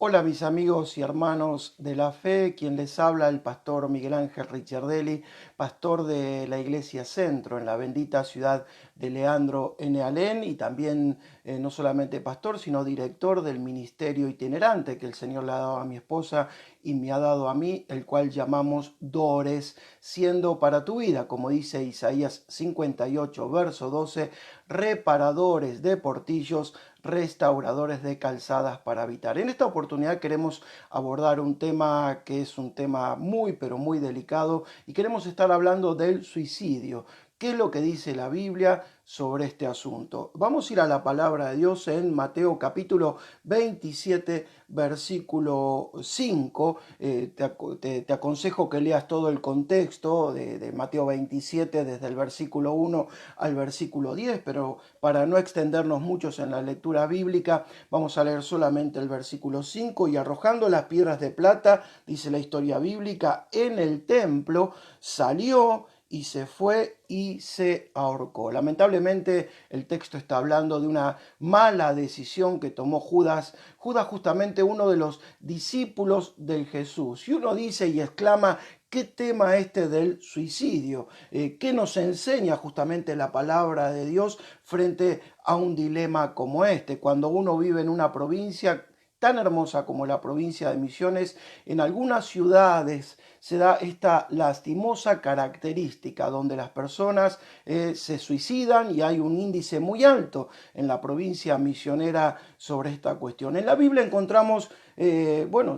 Hola mis amigos y hermanos de la fe, quien les habla el pastor Miguel Ángel Ricciardelli, pastor de la Iglesia Centro en la bendita ciudad de Leandro en Alén y también no solamente pastor, sino director del ministerio itinerante que el Señor le ha dado a mi esposa y me ha dado a mí, el cual llamamos Dores, siendo para tu vida, como dice Isaías 58, verso 12, reparadores de portillos, restauradores de calzadas para habitar. En esta oportunidad queremos abordar un tema que es un tema muy pero muy delicado y queremos estar hablando del suicidio. ¿Qué es lo que dice la Biblia sobre este asunto? Vamos a ir a la palabra de Dios en Mateo capítulo 27, versículo 5. Te aconsejo que leas todo el contexto de Mateo 27, desde el versículo 1 al versículo 10, pero para no extendernos muchos en la lectura bíblica, vamos a leer solamente el versículo 5. Y arrojando las piedras de plata, dice la historia bíblica, en el templo salió y se fue y se ahorcó. Lamentablemente el texto está hablando de una mala decisión que tomó Judas. Judas, justamente uno de los discípulos de Jesús. Y uno dice y exclama: ¿qué tema este del suicidio? ¿Qué nos enseña justamente la palabra de Dios frente a un dilema como este? Cuando uno vive en una provincia tan hermosa como la provincia de Misiones, en algunas ciudades se da esta lastimosa característica donde las personas se suicidan, y hay un índice muy alto en la provincia misionera sobre esta cuestión. En la Biblia encontramos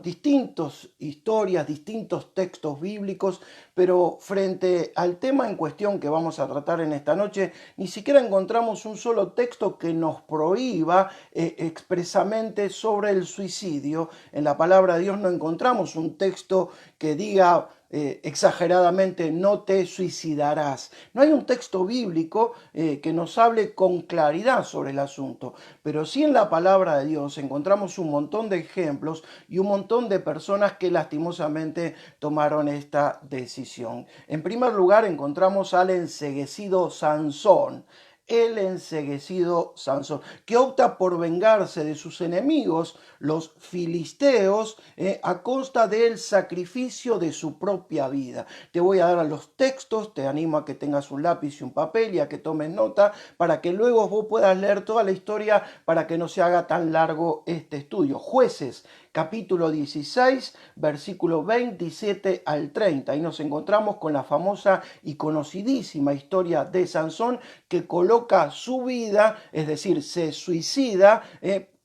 distintas historias, distintos textos bíblicos, pero frente al tema en cuestión que vamos a tratar en esta noche, ni siquiera encontramos un solo texto que nos prohíba expresamente sobre el suicidio. En la palabra de Dios no encontramos un texto que diga exageradamente: no te suicidarás. No hay un texto bíblico que nos hable con claridad sobre el asunto, pero sí en la palabra de Dios encontramos un montón de ejemplos y un montón de personas que lastimosamente tomaron esta decisión. En primer lugar encontramos al enceguecido Sansón. El enceguecido Sansón, que opta por vengarse de sus enemigos, los filisteos, a costa del sacrificio de su propia vida. Te voy a dar los textos, te animo a que tengas un lápiz y un papel y a que tomes nota para que luego vos puedas leer toda la historia, para que no se haga tan largo este estudio. Jueces capítulo 16, versículo 27 al 30. Ahí nos encontramos con la famosa y conocidísima historia de Sansón, que coloca su vida, es decir, se suicida,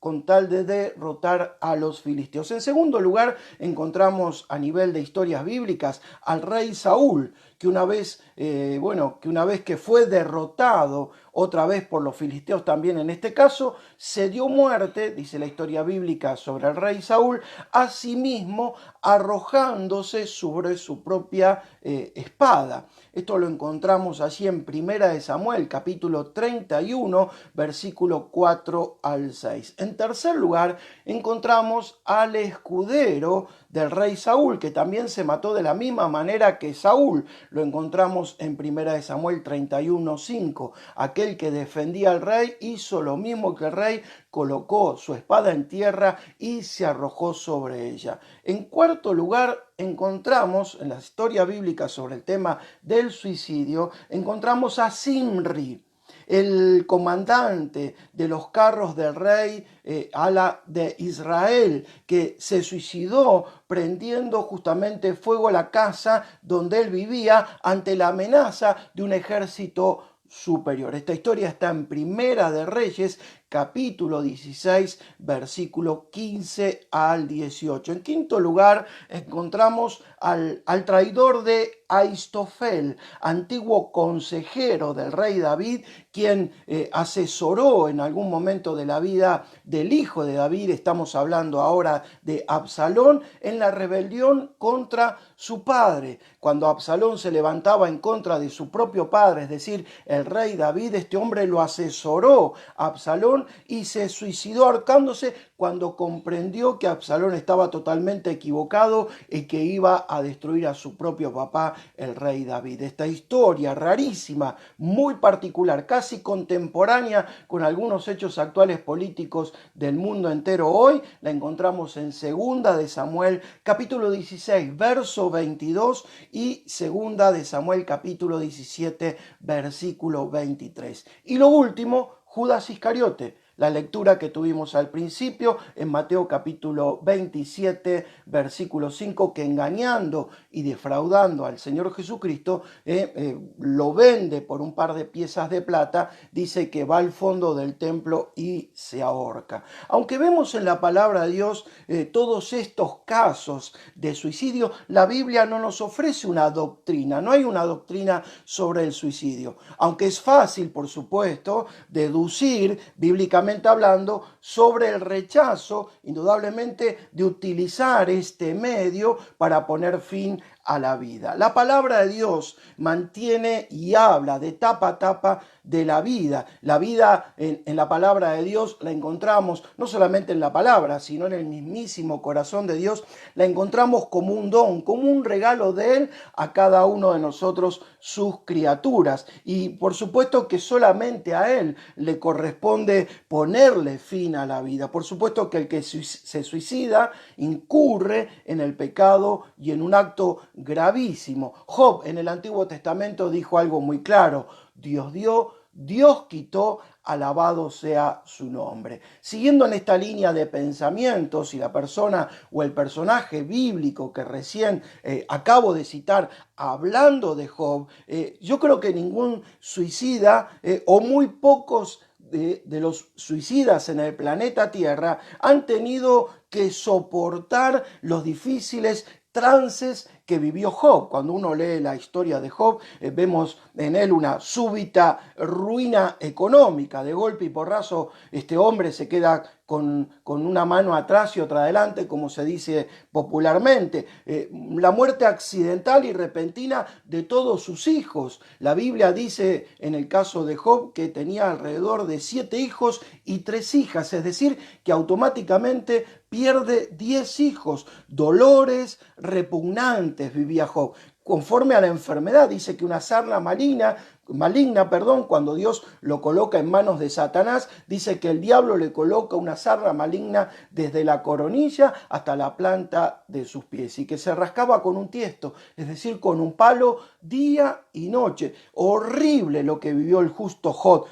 con tal de derrotar a los filisteos. En segundo lugar, encontramos a nivel de historias bíblicas al rey Saúl, que una vez, que fue derrotado otra vez por los filisteos también en este caso, se dio muerte, dice la historia bíblica sobre el rey Saúl, asimismo arrojándose sobre su propia espada. Esto lo encontramos allí en Primera de Samuel, capítulo 31, versículo 4 al 6. En tercer lugar, encontramos al escudero del rey Saúl, que también se mató de la misma manera que Saúl. Lo encontramos en Primera de Samuel 31, 5. Aquel que defendía al rey hizo lo mismo que el rey, colocó su espada en tierra y se arrojó sobre ella. En cuarto lugar, encontramos en la historia bíblica sobre el tema del suicidio, encontramos a Zimri, el comandante de los carros del rey Ala de Israel, que se suicidó prendiendo justamente fuego a la casa donde él vivía ante la amenaza de un ejército superior. Esta historia está en Primera de Reyes, capítulo 16, versículo 15 al 18. En quinto lugar, encontramos al traidor de Aistofel, antiguo consejero del rey David, quien asesoró en algún momento de la vida del hijo de David, estamos hablando ahora de Absalón, en la rebelión contra su padre. Cuando Absalón se levantaba en contra de su propio padre, es decir, el rey David, este hombre lo asesoró a Absalón y se suicidó ahorcándose cuando comprendió que Absalón estaba totalmente equivocado y que iba a destruir a su propio papá el rey David. Esta historia rarísima, muy particular, casi contemporánea con algunos hechos actuales políticos del mundo entero hoy, la encontramos en 2 de Samuel capítulo 16, verso 22 y 2 de Samuel capítulo 17, versículo 23. Y lo último, Judas Iscariote. La lectura que tuvimos al principio en Mateo capítulo 27, versículo 5, que engañando y defraudando al Señor Jesucristo, lo vende por un par de piezas de plata, dice que va al fondo del templo y se ahorca. Aunque vemos en la palabra de Dios todos estos casos de suicidio, la Biblia no nos ofrece una doctrina, no hay una doctrina sobre el suicidio. Aunque es fácil, por supuesto, deducir bíblicamente hablando sobre el rechazo, indudablemente, de utilizar este medio para poner fin a la vida. La palabra de Dios mantiene y habla de tapa a tapa de la vida. La vida en la palabra de Dios la encontramos no solamente en la palabra, sino en el mismísimo corazón de Dios. La encontramos como un don, como un regalo de Él a cada uno de nosotros, sus criaturas. Y por supuesto que solamente a Él le corresponde ponerle fin a la vida. Por supuesto que el que se suicida incurre en el pecado y en un acto gravísimo. Job en el Antiguo Testamento dijo algo muy claro: Dios dio, Dios quitó, alabado sea su nombre. Siguiendo en esta línea de pensamientos, y la persona o el personaje bíblico que recién acabo de citar, hablando de Job, yo creo que ningún suicida o muy pocos de los suicidas en el planeta Tierra han tenido que soportar los difíciles trances que vivió Job. Cuando uno lee la historia de Job, vemos en él una súbita ruina económica. De golpe y porrazo, este hombre se queda con una mano atrás y otra adelante, como se dice popularmente. La muerte accidental y repentina de todos sus hijos. La Biblia dice en el caso de Job que tenía alrededor de 7 hijos y 3 hijas, es decir, que automáticamente pierde 10 hijos. Dolores repugnantes vivía Job. Conforme a la enfermedad, dice que una sarna maligna, cuando Dios lo coloca en manos de Satanás, dice que el diablo le coloca una sarna maligna desde la coronilla hasta la planta de sus pies, y que se rascaba con un tiesto, es decir, con un palo día y noche. Horrible lo que vivió el justo Job.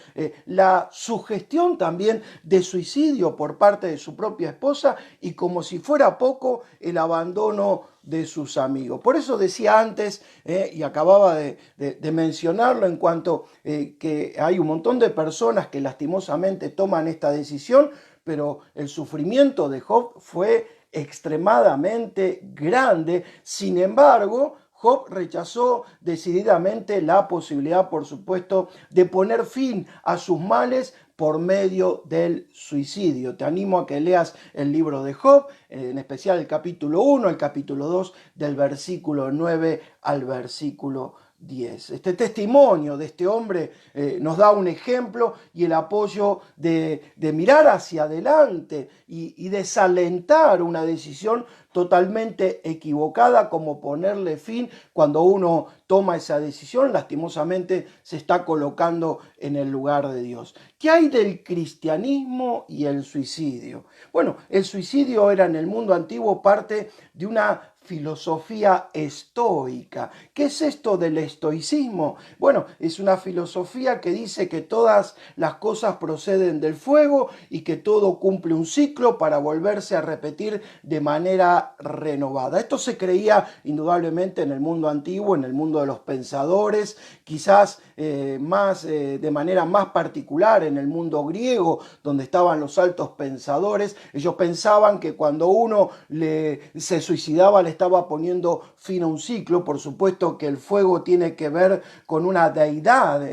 La sugestión también de suicidio por parte de su propia esposa, y como si fuera poco, el abandono de sus amigos. Por eso decía antes, y acababa de mencionarlo, en cuanto que hay un montón de personas que lastimosamente toman esta decisión, pero el sufrimiento de Job fue extremadamente grande. Sin embargo, Job rechazó decididamente la posibilidad, por supuesto, de poner fin a sus males por medio del suicidio. Te animo a que leas el libro de Job, en especial el capítulo 1, el capítulo 2, del versículo 9 al versículo 10. Este testimonio de este hombre nos da un ejemplo y el apoyo de mirar hacia adelante y desalentar una decisión totalmente equivocada, como ponerle fin. Cuando uno toma esa decisión, lastimosamente se está colocando en el lugar de Dios. ¿Qué hay del cristianismo y el suicidio? Bueno, el suicidio era en el mundo antiguo parte de una filosofía estoica. ¿Qué es esto del estoicismo? Bueno, es una filosofía que dice que todas las cosas proceden del fuego y que todo cumple un ciclo para volverse a repetir de manera renovada. Esto se creía indudablemente en el mundo antiguo, en el mundo de los pensadores, quizás de manera más particular en el mundo griego, donde estaban los altos pensadores. Ellos pensaban que cuando uno se suicidaba, le estaba poniendo fin a un ciclo. Por supuesto que el fuego tiene que ver con una deidad,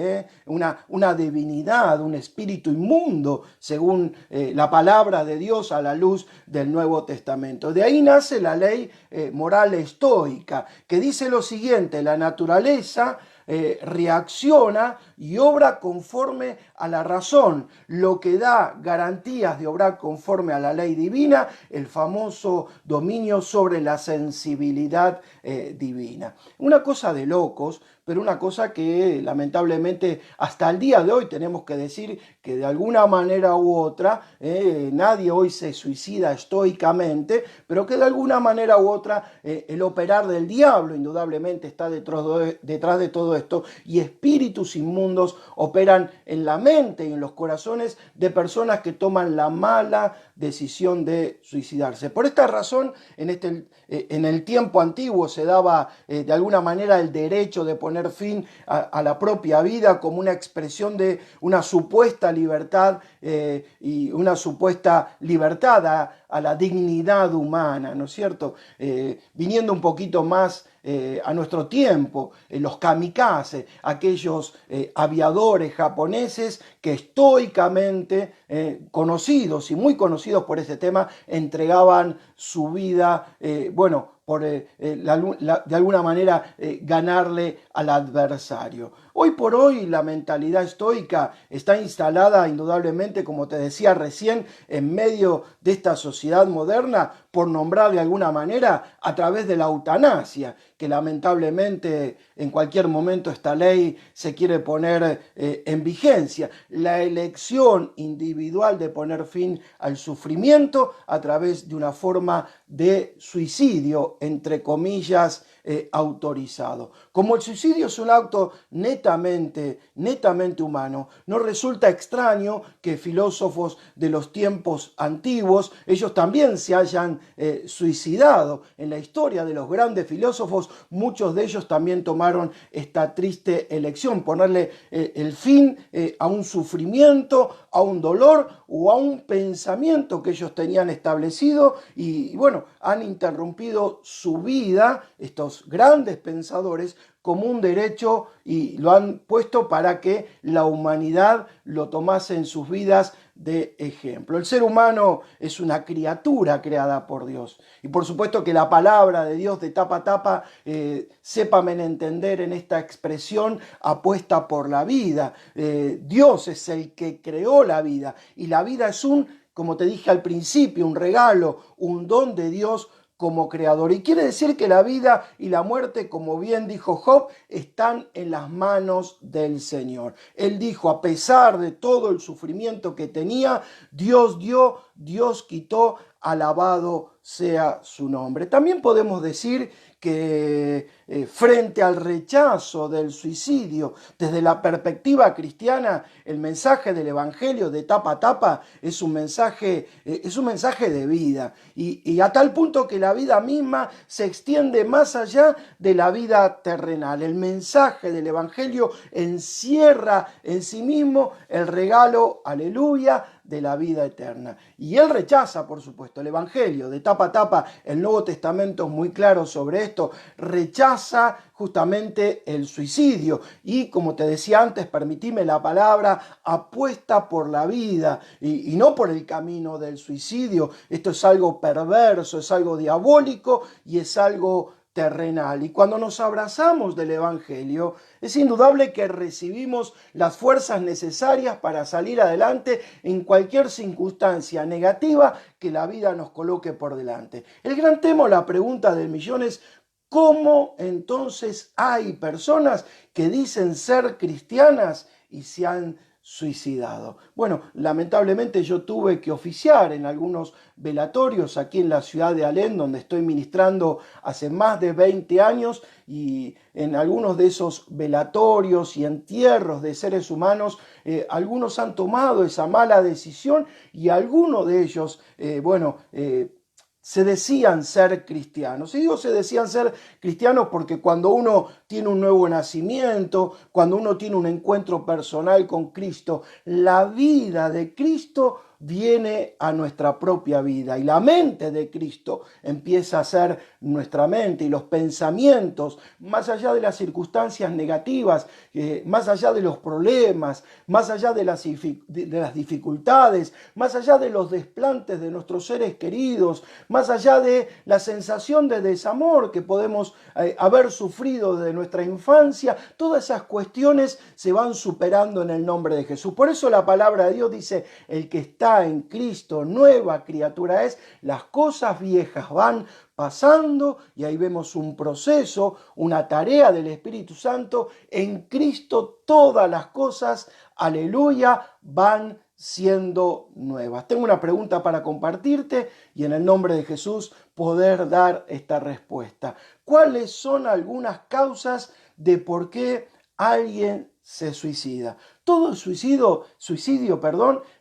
una divinidad, un espíritu inmundo, según la palabra de Dios a la luz del Nuevo Testamento. De ahí nace la ley moral estoica, que dice lo siguiente: la naturaleza reacciona y obra conforme a la razón, lo que da garantías de obrar conforme a la ley divina, el famoso dominio sobre la sensibilidad divina. Una cosa de locos, pero una cosa que lamentablemente hasta el día de hoy tenemos que decir que de alguna manera u otra, nadie hoy se suicida estoicamente, pero que de alguna manera u otra el operar del diablo indudablemente está detrás de todo esto, y espíritus inmundos operan en la mente y en los corazones de personas que toman la mala decisión de suicidarse. Por esta razón, en el tiempo antiguo se daba de alguna manera el derecho de poner fin a la propia vida como una expresión de una supuesta libertad y una supuesta libertad a la dignidad humana, ¿no es cierto? Viniendo un poquito más a nuestro tiempo, los kamikaze, aquellos aviadores japoneses que estoicamente, conocidos y muy conocidos por ese tema, entregaban su vida, por de alguna manera ganarle al adversario. Hoy por hoy la mentalidad estoica está instalada indudablemente, como te decía recién, en medio de esta sociedad moderna, por nombrar de alguna manera, a través de la eutanasia, que lamentablemente en cualquier momento esta ley se quiere poner en vigencia. La elección individual de poner fin al sufrimiento a través de una forma de suicidio, entre comillas, autorizado. Como el suicidio es un acto netamente humano, no resulta extraño que filósofos de los tiempos antiguos, ellos también se hayan suicidado. En la historia de los grandes filósofos, muchos de ellos también tomaron esta triste elección, ponerle el fin a un sufrimiento, a un dolor o a un pensamiento que ellos tenían establecido, y bueno, han interrumpido su vida, estos grandes pensadores, como un derecho, y lo han puesto para que la humanidad lo tomase en sus vidas de ejemplo. El ser humano es una criatura creada por Dios, y por supuesto que la palabra de Dios de tapa a tapa, sépamen entender en esta expresión, apuesta por la vida. Dios es el que creó la vida, y la vida es como te dije al principio, un regalo, un don de Dios como creador. Y quiere decir que la vida y la muerte, como bien dijo Job, están en las manos del Señor. Él dijo, a pesar de todo el sufrimiento que tenía, Dios dio, Dios quitó, alabado sea su nombre. También podemos decir que frente al rechazo del suicidio, desde la perspectiva cristiana, el mensaje del Evangelio de tapa a tapa es un mensaje de vida, y a tal punto que la vida misma se extiende más allá de la vida terrenal. El mensaje del Evangelio encierra en sí mismo el regalo, aleluya, de la vida eterna. Y él rechaza, por supuesto, el Evangelio de tapa a tapa. El Nuevo Testamento es muy claro sobre esto. Rechaza justamente el suicidio, y como te decía antes, permitime la palabra, apuesta por la vida y no por el camino del suicidio. Esto es algo perverso, es algo diabólico y es algo terrenal. Y cuando nos abrazamos del Evangelio, es indudable que recibimos las fuerzas necesarias para salir adelante en cualquier circunstancia negativa que la vida nos coloque por delante. El gran tema o la pregunta del millón es: ¿cómo entonces hay personas que dicen ser cristianas y se han suicidado? Bueno, lamentablemente yo tuve que oficiar en algunos velatorios aquí en la ciudad de Alén, donde estoy ministrando hace más de 20 años, y en algunos de esos velatorios y entierros de seres humanos, algunos han tomado esa mala decisión, y algunos de ellos, se decían ser cristianos. Y digo se decían ser cristianos porque cuando uno tiene un nuevo nacimiento, cuando uno tiene un encuentro personal con Cristo, la vida de Cristo viene a nuestra propia vida y la mente de Cristo empieza a ser nuestra mente y los pensamientos, más allá de las circunstancias negativas, más allá de los problemas, más allá de las dificultades, más allá de los desplantes de nuestros seres queridos, más allá de la sensación de desamor que podemos haber sufrido de nuestra infancia, todas esas cuestiones se van superando en el nombre de Jesús. Por eso la palabra de Dios dice, el que está en Cristo, nueva criatura es, las cosas viejas van pasando, y ahí vemos un proceso, una tarea del Espíritu Santo. En Cristo todas las cosas, aleluya, van siendo nuevas. Tengo una pregunta para compartirte y en el nombre de Jesús poder dar esta respuesta. ¿Cuáles son algunas causas de por qué alguien se suicida? Todo suicidio,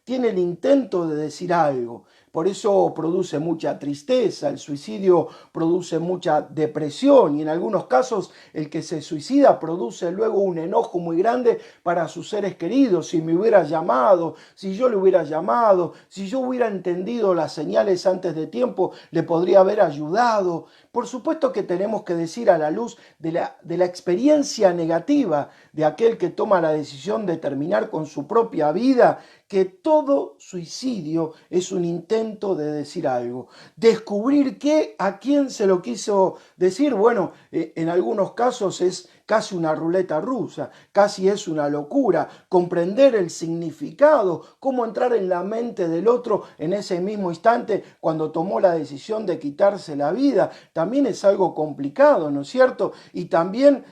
tiene el intento de decir algo. Por eso produce mucha tristeza, el suicidio produce mucha depresión y en algunos casos el que se suicida produce luego un enojo muy grande para sus seres queridos. Si me hubiera llamado, si yo le hubiera llamado, si yo hubiera entendido las señales antes de tiempo, le podría haber ayudado. Por supuesto que tenemos que decir a la luz de la experiencia negativa de aquel que toma la decisión de terminar con su propia vida, que todo suicidio es un intento de decir algo. Descubrir a quién se lo quiso decir, bueno, en algunos casos es casi una ruleta rusa, casi es una locura. Comprender el significado, cómo entrar en la mente del otro en ese mismo instante cuando tomó la decisión de quitarse la vida, también es algo complicado, ¿no es cierto? Y también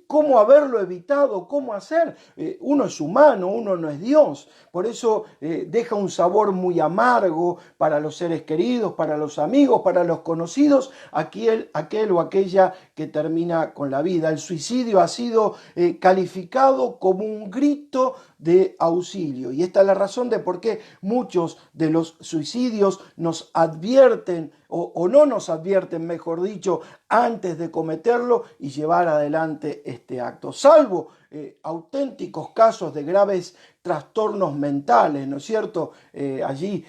cómo haberlo evitado, cómo hacer. Uno es humano, uno no es Dios. Por eso deja un sabor muy amargo para los seres queridos, para los amigos, para los conocidos, aquel o aquella que termina con la vida. El suicidio ha sido calificado como un grito de auxilio. Y esta es la razón de por qué muchos de los suicidios nos advierten o no nos advierten, mejor dicho, antes de cometerlo y llevar adelante este acto. Salvo auténticos casos de graves trastornos mentales, ¿no es cierto? Allí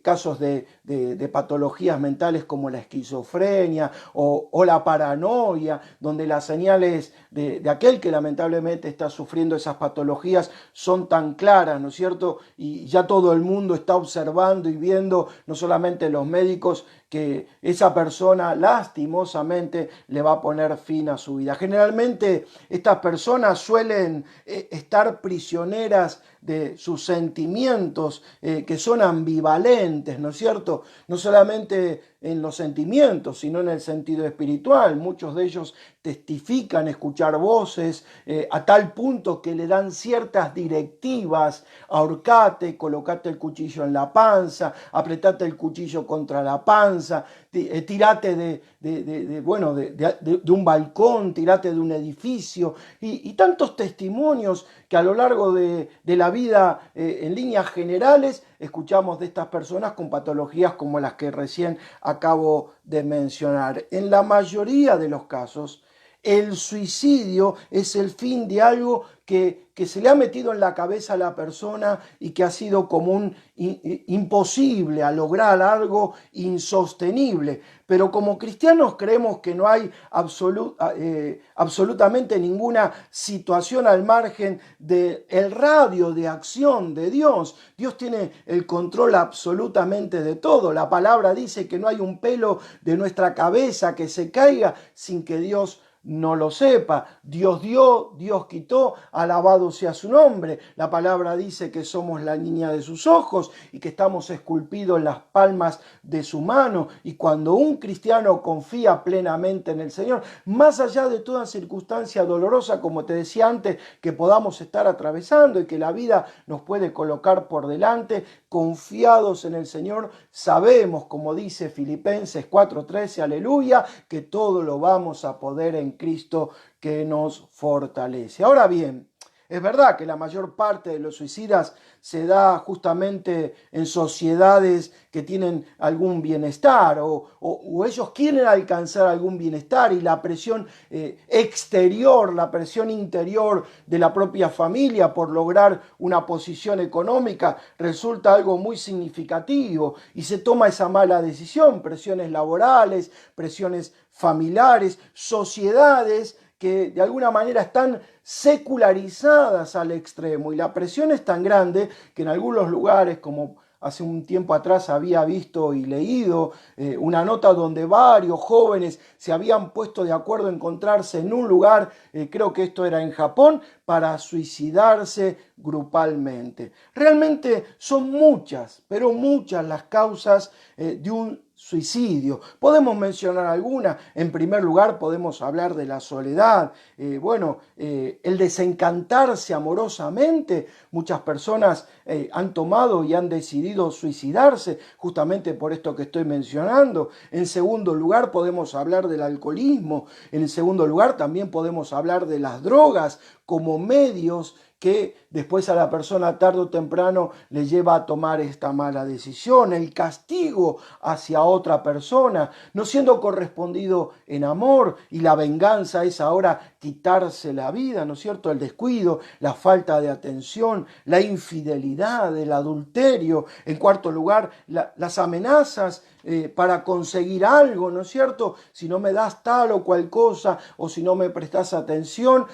casos de patologías mentales como la esquizofrenia o la paranoia, donde las señales de aquel que lamentablemente está sufriendo esas patologías son tan claras, ¿no es cierto? Y ya todo el mundo está observando y viendo, no solamente los médicos, que esa persona lastimosamente le va a poner fin a su vida. Generalmente estas personas suelen estar prisioneras de sus sentimientos que son ambivalentes, ¿no es cierto? No solamente en los sentimientos, sino en el sentido espiritual. Muchos de ellos testifican escuchar voces a tal punto que le dan ciertas directivas: ahorcate, colocate el cuchillo en la panza, apretate el cuchillo contra la panza, tirate de un balcón, tirate de un edificio, y tantos testimonios que a lo largo de la vida en líneas generales escuchamos de estas personas con patologías como las que recién acabo de mencionar. En la mayoría de los casos, el suicidio es el fin de algo que se le ha metido en la cabeza a la persona y que ha sido como imposible a lograr, algo insostenible. Pero como cristianos creemos que no hay absolutamente ninguna situación al margen del radio de acción de Dios. Dios tiene el control absolutamente de todo. La palabra dice que no hay un pelo de nuestra cabeza que se caiga sin que Dios no lo sepa. Dios dio, Dios quitó, alabado sea su nombre. La palabra dice que somos la niña de sus ojos y que estamos esculpidos en las palmas de su mano. Y cuando un cristiano confía plenamente en el Señor, más allá de toda circunstancia dolorosa, como te decía antes, que podamos estar atravesando y que la vida nos puede colocar por delante, confiados en el Señor, sabemos, como dice Filipenses 4:13, aleluya, que todo lo vamos a poder en Cristo que nos fortalece. Ahora bien, Es verdad que la mayor parte de los suicidas se da justamente en sociedades que tienen algún bienestar o ellos quieren alcanzar algún bienestar y la presión exterior, la presión interior de la propia familia por lograr una posición económica resulta algo muy significativo y se toma esa mala decisión, presiones laborales, presiones familiares, sociedades que de alguna manera están secularizadas al extremo y la presión es tan grande que en algunos lugares, como hace un tiempo atrás había visto y leído una nota donde varios jóvenes se habían puesto de acuerdo en encontrarse en un lugar, creo que esto era en Japón, para suicidarse grupalmente. Realmente son muchas, pero muchas las causas de un suicidio. Podemos mencionar algunas. En primer lugar, podemos hablar de la soledad. El desencantarse amorosamente. Muchas personas han tomado y han decidido suicidarse justamente por esto que estoy mencionando. En segundo lugar, podemos hablar del alcoholismo. En segundo lugar, también podemos hablar de las drogas como medios que después a la persona tarde o temprano le lleva a tomar esta mala decisión, el castigo hacia otra persona, no siendo correspondido en amor y la venganza es ahora quitarse la vida, ¿no es cierto? El descuido, la falta de atención, la infidelidad, el adulterio, en cuarto lugar, las amenazas para conseguir algo, ¿no es cierto? Si no me das tal o cual cosa o si no me prestas atención,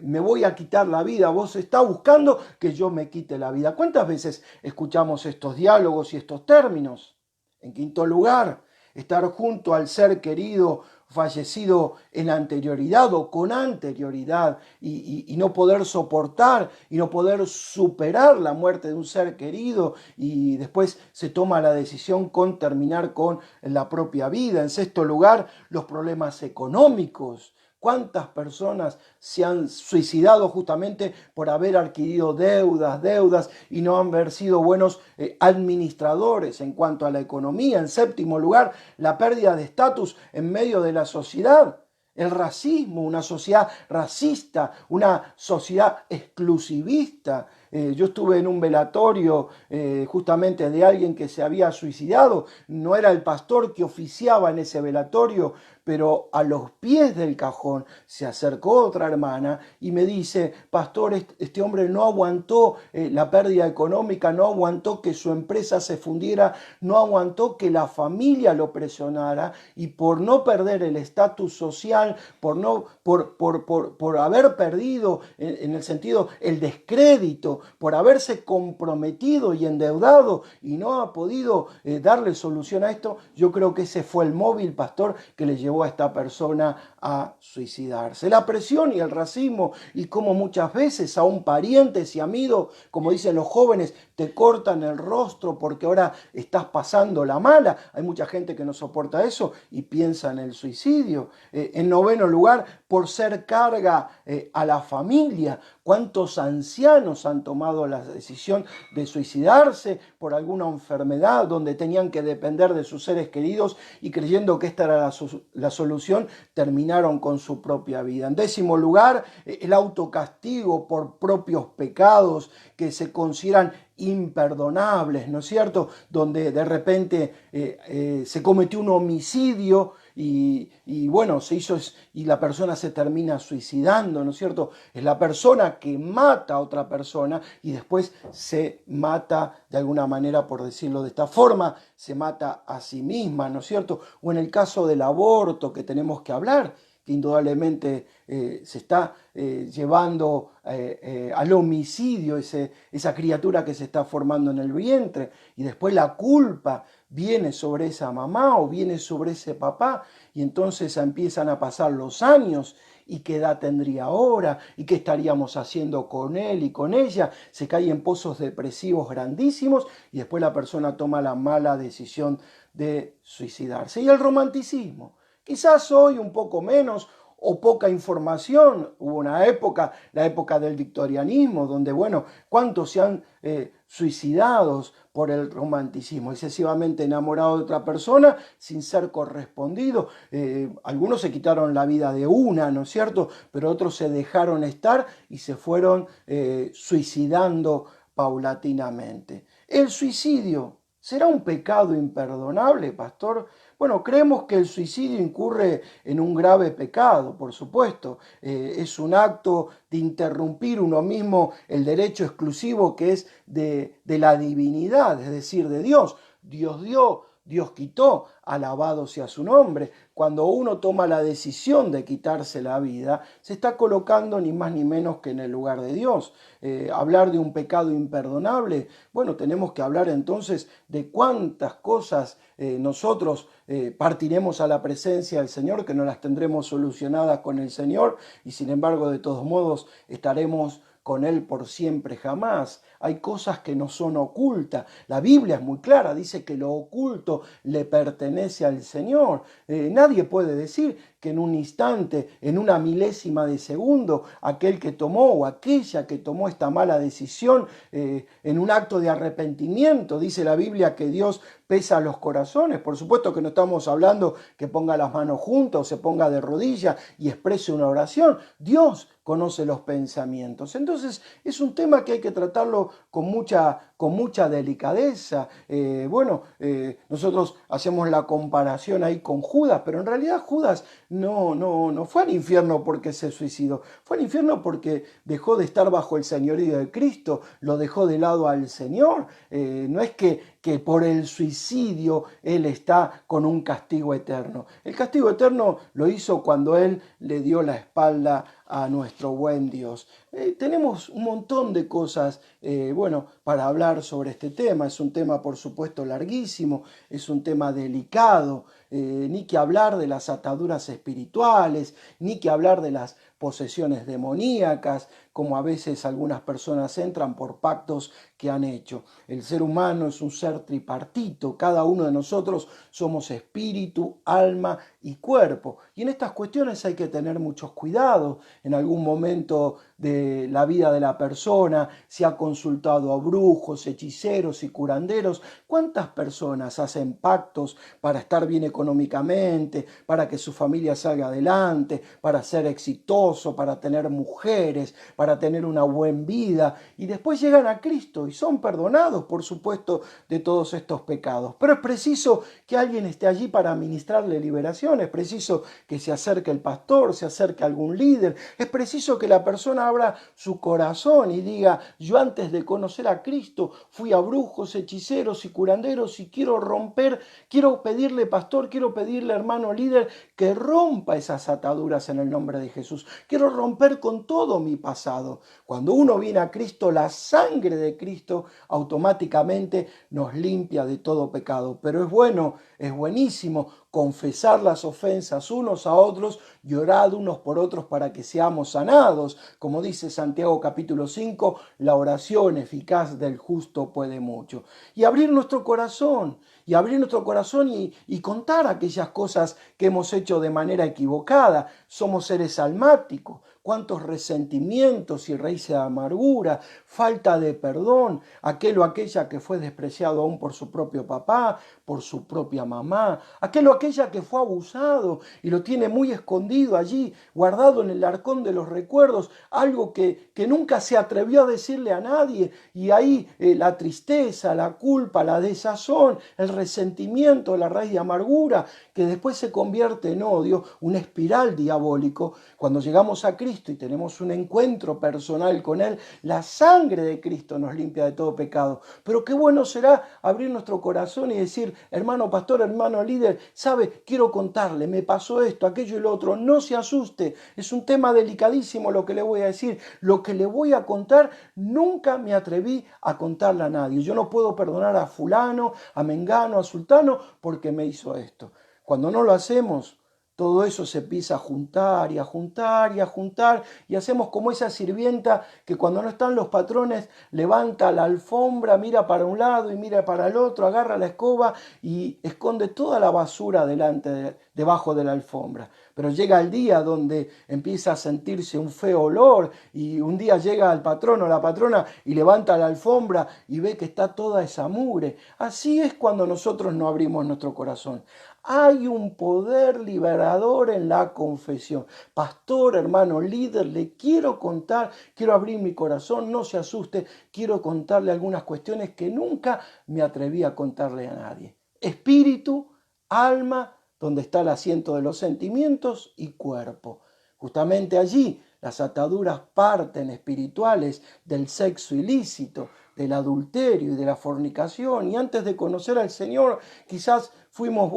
me voy a quitar la vida. Vos estás buscando que yo me quite la vida. ¿Cuántas veces escuchamos estos diálogos y estos términos? En quinto lugar, estar junto al ser querido fallecido en anterioridad o con anterioridad y no poder soportar y no poder superar la muerte de un ser querido y después se toma la decisión con terminar con la propia vida. En sexto lugar, los problemas económicos. ¿Cuántas personas se han suicidado justamente por haber adquirido deudas y no haber sido buenos administradores en cuanto a la economía? En séptimo lugar, la pérdida de estatus en medio de la sociedad. El racismo, una sociedad racista, una sociedad exclusivista. Yo estuve en un velatorio justamente de alguien que se había suicidado. No era el pastor que oficiaba en ese velatorio, pero a los pies del cajón se acercó otra hermana y me dice, pastor, este hombre no aguantó la pérdida económica, no aguantó que su empresa se fundiera, no aguantó que la familia lo presionara y por no perder el estatus social, por haber perdido en el sentido el descrédito, por haberse comprometido y endeudado y no ha podido darle solución a esto, yo creo que ese fue el móvil, pastor, que le llevó a esta persona a suicidarse. La presión y el racismo y como muchas veces aún parientes y amigos, como dicen los jóvenes, te cortan el rostro porque ahora estás pasando la mala. Hay mucha gente que no soporta eso y piensa en el suicidio. En noveno lugar, por ser carga a la familia. ¿Cuántos ancianos han tomado la decisión de suicidarse por alguna enfermedad donde tenían que depender de sus seres queridos y creyendo que esta era la solución, terminaron con su propia vida? En décimo lugar, el autocastigo por propios pecados que se consideran imperdonables, ¿no es cierto? Donde de repente se cometió un homicidio y bueno, se hizo y la persona se termina suicidando, ¿no es cierto? Es la persona que mata a otra persona y después se mata de alguna manera, por decirlo de esta forma, se mata a sí misma, ¿no es cierto? O en el caso del aborto que tenemos que hablar, que indudablemente se está llevando al homicidio esa criatura que se está formando en el vientre y después la culpa viene sobre esa mamá o viene sobre ese papá y entonces empiezan a pasar los años y qué edad tendría ahora y qué estaríamos haciendo con él y con ella, se cae en pozos depresivos grandísimos y después la persona toma la mala decisión de suicidarse. Y el romanticismo, quizás hoy un poco menos o poca información. Hubo una época, la época del victorianismo, donde, bueno, ¿cuántos se han suicidado por el romanticismo, excesivamente enamorado de otra persona sin ser correspondido? Algunos se quitaron la vida de una, ¿no es cierto? Pero otros se dejaron estar y se fueron suicidando paulatinamente. El suicidio, ¿será un pecado imperdonable, pastor? Bueno, creemos que el suicidio incurre en un grave pecado, por supuesto. Es un acto de interrumpir uno mismo el derecho exclusivo que es de la divinidad, es decir, de Dios. Dios dio, Dios quitó, alabado sea su nombre. Cuando uno toma la decisión de quitarse la vida, se está colocando ni más ni menos que en el lugar de Dios. Hablar de un pecado imperdonable, bueno, tenemos que hablar entonces de cuántas cosas nosotros partiremos a la presencia del Señor, que no las tendremos solucionadas con el Señor, y sin embargo, de todos modos, estaremos con Él por siempre jamás. Hay cosas que no son ocultas. La Biblia es muy clara, dice que lo oculto le pertenece al Señor. Nadie puede decir que en un instante, en una milésima de segundo, aquel que tomó o aquella que tomó esta mala decisión, en un acto de arrepentimiento, dice la Biblia que Dios pesa los corazones. Por supuesto que no estamos hablando que ponga las manos juntas o se ponga de rodillas y exprese una oración. Dios conoce los pensamientos. Entonces es un tema que hay que tratarlo con mucha delicadeza. Nosotros hacemos la comparación ahí con Judas, pero en realidad Judas no fue al infierno porque se suicidó, fue al infierno porque dejó de estar bajo el señorío de Cristo, lo dejó de lado al Señor. No es que por el suicidio él está con un castigo eterno. El castigo eterno lo hizo cuando él le dio la espalda a nuestro buen Dios. Tenemos un montón de cosas, para hablar sobre este tema. Es un tema, por supuesto, larguísimo, es un tema delicado, ni que hablar de las ataduras espirituales, ni que hablar de las posesiones demoníacas, como a veces algunas personas entran por pactos que han hecho. El ser humano es un ser tripartito, cada uno de nosotros somos espíritu, alma y cuerpo. Y en estas cuestiones hay que tener muchos cuidados. En algún momento de la vida de la persona se ha consultado a brujos, hechiceros y curanderos. ¿Cuántas personas hacen pactos para estar bien económicamente, para que su familia salga adelante, para ser exitoso, para tener mujeres, para tener una buena vida? Y después llegan a Cristo y son perdonados, por supuesto, de todos estos pecados. Pero es preciso que alguien esté allí para ministrarle liberación, es preciso que se acerque el pastor, se acerque algún líder, es preciso que la persona abra su corazón y diga: yo antes de conocer a Cristo fui a brujos, hechiceros y curanderos y quiero pedirle, pastor, quiero pedirle, hermano líder, que rompa esas ataduras en el nombre de Jesús. Quiero romper con todo mi pasado. Cuando uno viene a Cristo, la sangre de Cristo automáticamente nos limpia de todo pecado. Pero es bueno, es buenísimo confesar las ofensas unos a otros y orad unos por otros para que seamos sanados. Como dice Santiago capítulo 5, la oración eficaz del justo puede mucho. Y abrir nuestro corazón, y contar aquellas cosas que hemos hecho de manera equivocada. Somos seres almáticos. Cuántos resentimientos y raíces de amargura, falta de perdón, aquel o aquella que fue despreciado aún por su propio papá, por su propia mamá, aquel o aquella que fue abusado y lo tiene muy escondido allí, guardado en el arcón de los recuerdos, algo que nunca se atrevió a decirle a nadie, y ahí la tristeza, la culpa, la desazón, el resentimiento, la raíz de amargura, que después se convierte en odio, una espiral diabólico. Cuando llegamos a Cristo y tenemos un encuentro personal con Él, la sangre de Cristo nos limpia de todo pecado. Pero qué bueno será abrir nuestro corazón y decir: hermano pastor, hermano líder, sabe, quiero contarle, me pasó esto, aquello y lo otro. No se asuste, es un tema delicadísimo lo que le voy a decir. Lo que le voy a contar, nunca me atreví a contarle a nadie. Yo no puedo perdonar a fulano, a mengano, a sultano, porque me hizo esto. Cuando no lo hacemos, todo eso se empieza a juntar y a juntar y a juntar, y hacemos como esa sirvienta que cuando no están los patrones levanta la alfombra, mira para un lado y mira para el otro, agarra la escoba y esconde toda la basura debajo de la alfombra. Pero llega el día donde empieza a sentirse un feo olor y un día llega el patrón o la patrona y levanta la alfombra y ve que está toda esa mugre. Así es cuando nosotros no abrimos nuestro corazón. Hay un poder liberador en la confesión. Pastor, hermano, líder, le quiero contar, quiero abrir mi corazón, no se asuste, quiero contarle algunas cuestiones que nunca me atreví a contarle a nadie. Espíritu, alma, donde está el asiento de los sentimientos, y cuerpo. Justamente allí las ataduras parten espirituales del sexo ilícito, del adulterio y de la fornicación. Y antes de conocer al Señor, quizás fuimos,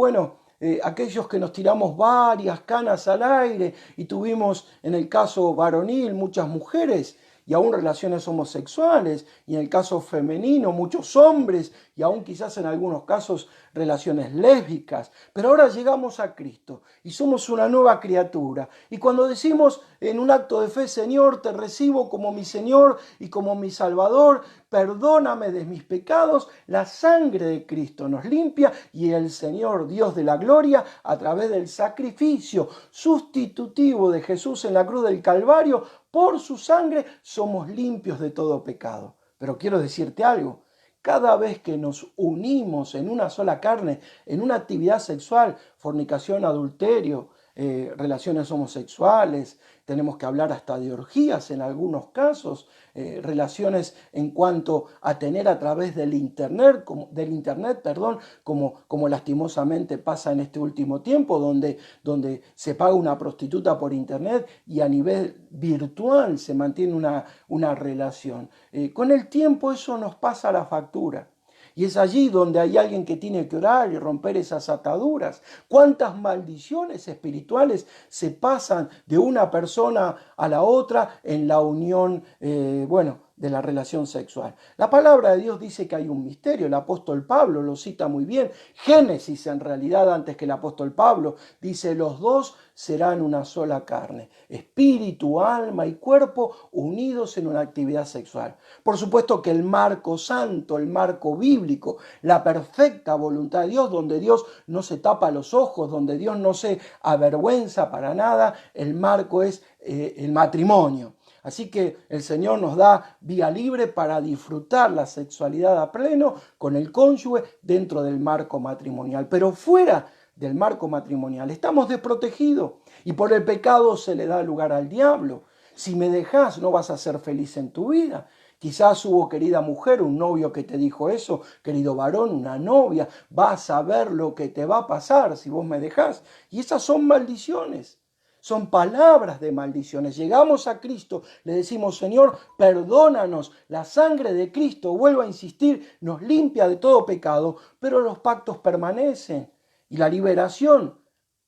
aquellos que nos tiramos varias canas al aire y tuvimos, en el caso varonil, muchas mujeres y aún relaciones homosexuales, y en el caso femenino muchos hombres, y aún quizás en algunos casos relaciones lésbicas. Pero ahora llegamos a Cristo y somos una nueva criatura. Y cuando decimos en un acto de fe, Señor, te recibo como mi Señor y como mi Salvador, perdóname de mis pecados, la sangre de Cristo nos limpia y el Señor, Dios de la gloria, a través del sacrificio sustitutivo de Jesús en la cruz del Calvario, por su sangre somos limpios de todo pecado. Pero quiero decirte algo. Cada vez que nos unimos en una sola carne, en una actividad sexual, fornicación, adulterio, relaciones homosexuales, tenemos que hablar hasta de orgías en algunos casos, relaciones en cuanto a tener a través del internet, como lastimosamente pasa en este último tiempo, donde se paga una prostituta por internet y a nivel virtual se mantiene una relación. Con el tiempo eso nos pasa la factura. Y es allí donde hay alguien que tiene que orar y romper esas ataduras. ¿Cuántas maldiciones espirituales se pasan de una persona a la otra en la unión, de la relación sexual? La palabra de Dios dice que hay un misterio. El apóstol Pablo lo cita muy bien. Génesis, en realidad, antes que el apóstol Pablo, dice: los dos serán una sola carne. Espíritu, alma y cuerpo unidos en una actividad sexual. Por supuesto que el marco santo, el marco bíblico, la perfecta voluntad de Dios, donde Dios no se tapa los ojos, donde Dios no se avergüenza para nada, el marco es el matrimonio. Así que el Señor nos da vía libre para disfrutar la sexualidad a pleno con el cónyuge dentro del marco matrimonial. Pero fuera del marco matrimonial estamos desprotegidos y por el pecado se le da lugar al diablo. Si me dejas, no vas a ser feliz en tu vida. Quizás hubo, querida mujer, un novio que te dijo eso, querido varón, una novia, vas a ver lo que te va a pasar si vos me dejás. Y esas son maldiciones. Son palabras de maldiciones. Llegamos a Cristo, le decimos: Señor, perdónanos. La sangre de Cristo, vuelvo a insistir, nos limpia de todo pecado, pero los pactos permanecen. Y la liberación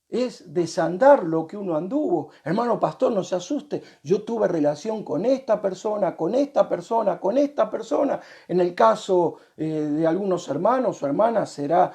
es desandar lo que uno anduvo. Hermano pastor, no se asuste. Yo tuve relación con esta persona, con esta persona, con esta persona. En el caso de algunos hermanos o hermanas será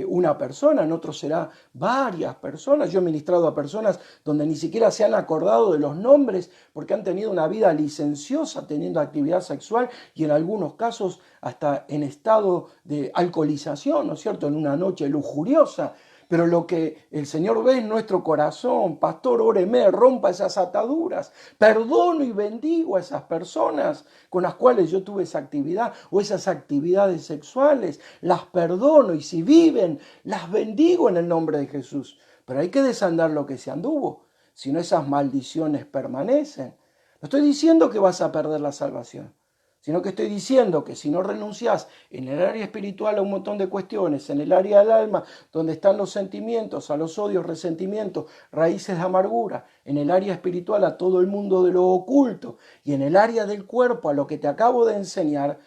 una persona, en otros será varias personas. Yo he ministrado a personas donde ni siquiera se han acordado de los nombres porque han tenido una vida licenciosa teniendo actividad sexual y en algunos casos hasta en estado de alcoholización, ¿no es cierto?, en una noche lujuriosa. Pero lo que el Señor ve en nuestro corazón: pastor, óreme, rompa esas ataduras. Perdono y bendigo a esas personas con las cuales yo tuve esa actividad o esas actividades sexuales. Las perdono y si viven, las bendigo en el nombre de Jesús. Pero hay que desandar lo que se anduvo, si no esas maldiciones permanecen. No estoy diciendo que vas a perder la salvación, sino que estoy diciendo que si no renuncias en el área espiritual a un montón de cuestiones, en el área del alma, donde están los sentimientos, a los odios, resentimientos, raíces de amargura, en el área espiritual a todo el mundo de lo oculto y en el área del cuerpo a lo que te acabo de enseñar,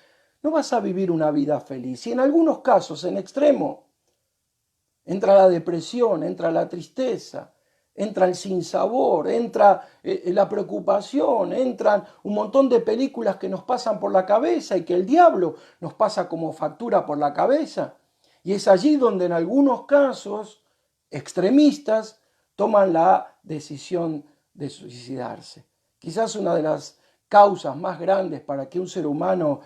no vas a vivir una vida feliz. Y en algunos casos, en extremo, entra la depresión, entra la tristeza, entra el sinsabor, entra la preocupación, entran un montón de películas que nos pasan por la cabeza y que el diablo nos pasa como factura por la cabeza. Y es allí donde en algunos casos extremistas toman la decisión de suicidarse. Quizás una de las causas más grandes para que un ser humano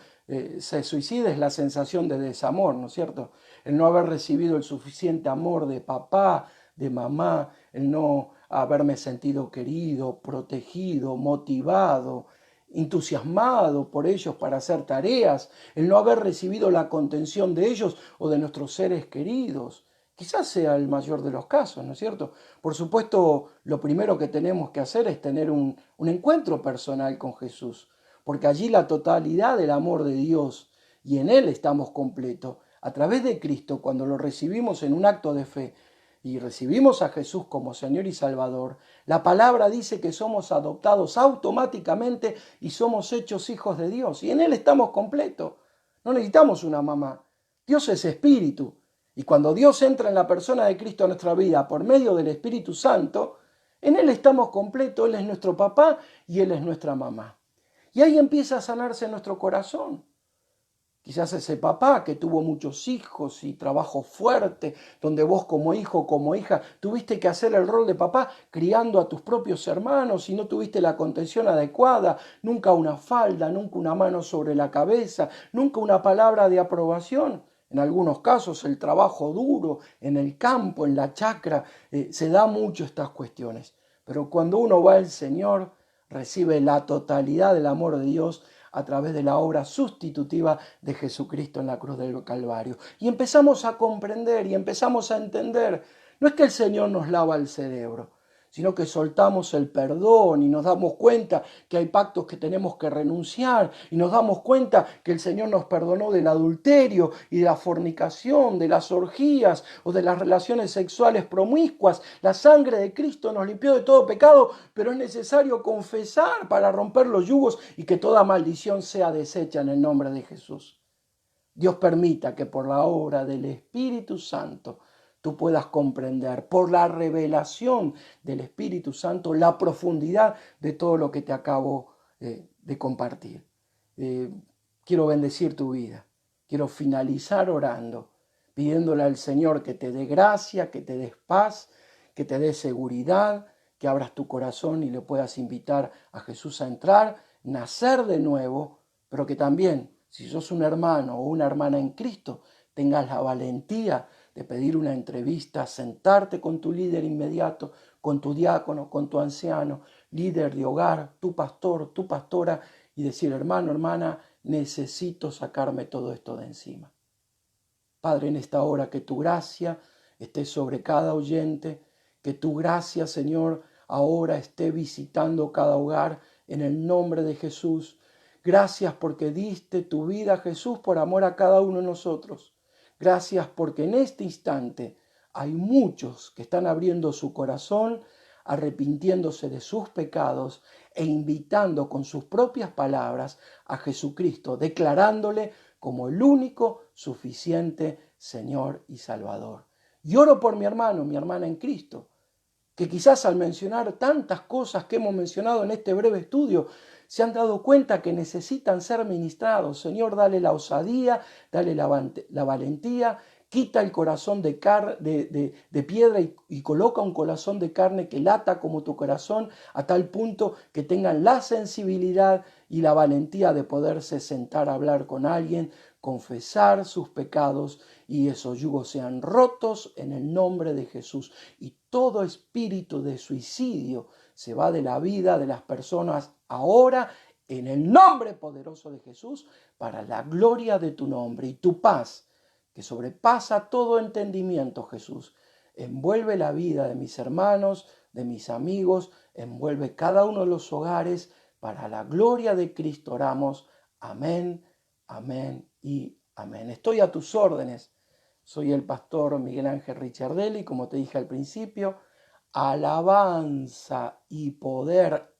se suicide es la sensación de desamor, ¿no es cierto? El no haber recibido el suficiente amor de papá, de mamá, el no haberme sentido querido, protegido, motivado, entusiasmado por ellos para hacer tareas, el no haber recibido la contención de ellos o de nuestros seres queridos. Quizás sea el mayor de los casos, ¿no es cierto? Por supuesto, lo primero que tenemos que hacer es tener un encuentro personal con Jesús, porque allí la totalidad del amor de Dios y en Él estamos completos. A través de Cristo, cuando lo recibimos en un acto de fe y recibimos a Jesús como Señor y Salvador, la palabra dice que somos adoptados automáticamente y somos hechos hijos de Dios. Y en Él estamos completos. No necesitamos una mamá. Dios es espíritu. Y cuando Dios entra en la persona de Cristo en nuestra vida por medio del Espíritu Santo, en Él estamos completos. Él es nuestro papá y Él es nuestra mamá. Y ahí empieza a sanarse nuestro corazón. Quizás ese papá que tuvo muchos hijos y trabajo fuerte, donde vos como hijo, como hija, tuviste que hacer el rol de papá criando a tus propios hermanos y no tuviste la contención adecuada, nunca una falda, nunca una mano sobre la cabeza, nunca una palabra de aprobación. En algunos casos el trabajo duro, en el campo, en la chacra, se da mucho estas cuestiones. Pero cuando uno va al Señor, recibe la totalidad del amor de Dios a través de la obra sustitutiva de Jesucristo en la cruz del Calvario. Y empezamos a comprender y empezamos a entender, no es que el Señor nos lava el cerebro, sino que soltamos el perdón y nos damos cuenta que hay pactos que tenemos que renunciar y nos damos cuenta que el Señor nos perdonó del adulterio y de la fornicación, de las orgías o de las relaciones sexuales promiscuas. La sangre de Cristo nos limpió de todo pecado, pero es necesario confesar para romper los yugos y que toda maldición sea deshecha en el nombre de Jesús. Dios permita que por la obra del Espíritu Santo tú puedas comprender por la revelación del Espíritu Santo la profundidad de todo lo que te acabo de compartir. Quiero bendecir tu vida. Quiero finalizar orando, pidiéndole al Señor que te dé gracia, que te des paz, que te dé seguridad, que abras tu corazón y le puedas invitar a Jesús a entrar, nacer de nuevo, pero que también, si sos un hermano o una hermana en Cristo, tengas la valentía de pedir una entrevista, sentarte con tu líder inmediato, con tu diácono, con tu anciano, líder de hogar, tu pastor, tu pastora, y decir, hermano, hermana, necesito sacarme todo esto de encima. Padre, en esta hora que tu gracia esté sobre cada oyente, que tu gracia, Señor, ahora esté visitando cada hogar en el nombre de Jesús. Gracias porque diste tu vida, Jesús, por amor a cada uno de nosotros. Gracias porque en este instante hay muchos que están abriendo su corazón, arrepintiéndose de sus pecados e invitando con sus propias palabras a Jesucristo, declarándole como el único, suficiente Señor y Salvador. Y oro por mi hermano, mi hermana en Cristo, que quizás al mencionar tantas cosas que hemos mencionado en este breve estudio, se han dado cuenta que necesitan ser ministrados. Señor, dale la osadía, dale la valentía, quita el corazón de piedra y coloca un corazón de carne que lata como tu corazón, a tal punto que tengan la sensibilidad y la valentía de poderse sentar a hablar con alguien, confesar sus pecados y esos yugos sean rotos en el nombre de Jesús. Y todo espíritu de suicidio se va de la vida de las personas ahora en el nombre poderoso de Jesús para la gloria de tu nombre y tu paz que sobrepasa todo entendimiento, Jesús. Envuelve la vida de mis hermanos, de mis amigos, envuelve cada uno de los hogares. Para la gloria de Cristo oramos. Amén, amén y amén. Estoy a tus órdenes. Soy el pastor Miguel Ángel Ricciardelli, como te dije al principio. Alabanza y poder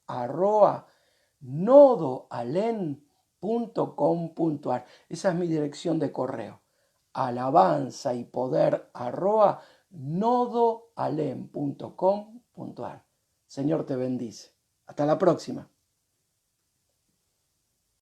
@nodoalen.com.ar. Esa es mi dirección de correo. Alabanza y poder @nodoalen.com.ar. Señor te bendice. Hasta la próxima.